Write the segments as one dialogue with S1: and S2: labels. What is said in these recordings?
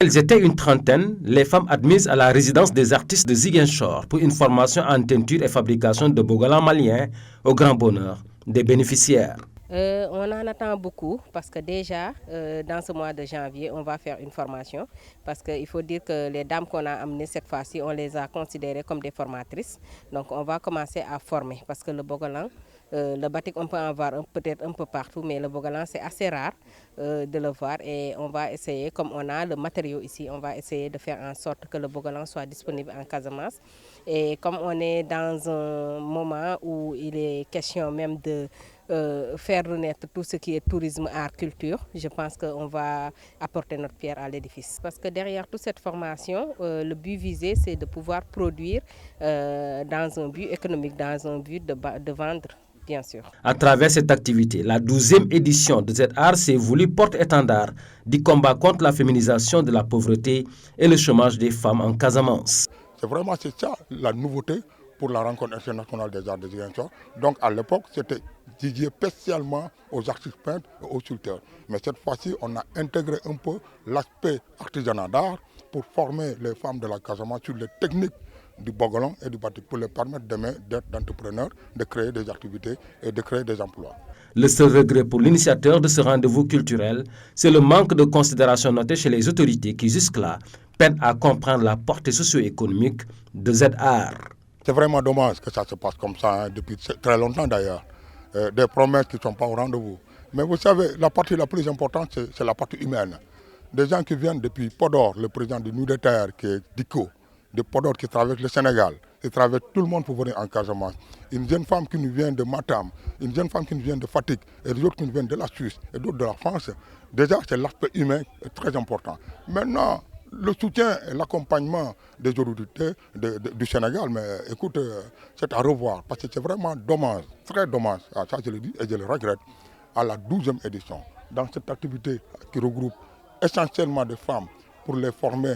S1: Elles étaient une trentaine, les femmes admises à la résidence des artistes de Ziguinchor pour une formation en teinture et fabrication de bogolan malien au grand bonheur des bénéficiaires.
S2: On en attend beaucoup parce que déjà, dans ce mois de janvier, on va faire une formation. Parce qu'il faut dire que les dames qu'on a amenées cette fois-ci, on les a considérées comme des formatrices. Donc on va commencer à former parce que le bogolan, le batik, on peut en voir peut-être un peu partout, mais le bogolan, c'est assez rare de le voir. Et on va essayer, comme on a le matériau ici, on va essayer de faire en sorte que le bogolan soit disponible en Casamance. Et comme on est dans un moment où il est question même de faire renaître tout ce qui est tourisme, art, culture, je pense qu'on va apporter notre pierre à l'édifice. Parce que derrière toute cette formation, le but visé, c'est de pouvoir produire dans un but économique, dans un but de vendre. Bien sûr.
S1: À travers cette activité, la 12e édition de cet art s'est voulu porte-étendard du combat contre la féminisation de la pauvreté et le chômage des femmes en Casamance.
S3: C'est vraiment ça la nouveauté pour la rencontre internationale des arts de Ziguinchor. Donc à l'époque, c'était dédié spécialement aux artistes peintres et aux sculpteurs. Mais cette fois-ci, on a intégré un peu l'aspect artisanat d'art pour former les femmes de la Casamance sur les techniques du bogolan et du batik pour les permettre demain d'être entrepreneurs, de créer des activités et de créer des emplois.
S1: Le seul regret pour l'initiateur de ce rendez-vous culturel, c'est le manque de considération noté chez les autorités qui jusque-là peinent à comprendre la portée socio-économique de Z-Art.
S3: C'est vraiment dommage que ça se passe comme ça, depuis très longtemps d'ailleurs. Des promesses qui ne sont pas au rendez-vous. Mais vous savez, la partie la plus importante, c'est la partie humaine. Des gens qui viennent depuis Podor, le président du Nu de Terre, qui est Diko, de Podor qui traverse le Sénégal, qui traverse tout le monde pour venir en Casamance. Une jeune femme qui nous vient de Matam, une jeune femme qui nous vient de Fatick, et d'autres qui nous viennent de la Suisse et d'autres de la France. Déjà, c'est l'aspect humain qui est très important. Maintenant, le soutien et l'accompagnement des autorités du Sénégal, mais écoute, c'est à revoir, parce que c'est vraiment dommage, très dommage, ça je le dis et je le regrette, à la 12e édition, dans cette activité qui regroupe essentiellement des femmes pour les former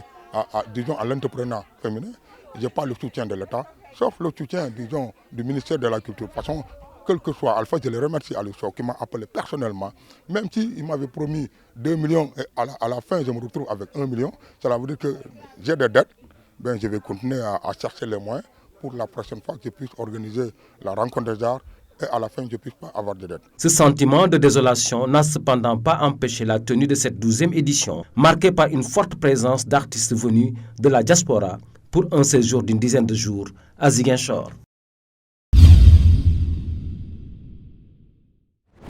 S3: disons, à l'entrepreneuriat féminin. Je n'ai pas le soutien de l'État, sauf le soutien, disons, du ministère de la Culture. De toute façon, quel que soit Alpha, je le remercie à l'USO qui m'a appelé personnellement, même s'il m'avait promis 2 millions et à la fin je me retrouve avec 1 million, cela veut dire que j'ai des dettes, ben, je vais continuer à chercher les moyens pour la prochaine fois que je puisse organiser la rencontre des arts et à la fin je ne puisse pas avoir de dettes.
S1: Ce sentiment de désolation n'a cependant pas empêché la tenue de cette 12e édition, marquée par une forte présence d'artistes venus de la diaspora pour un séjour d'une dizaine de jours à Ziguinchor.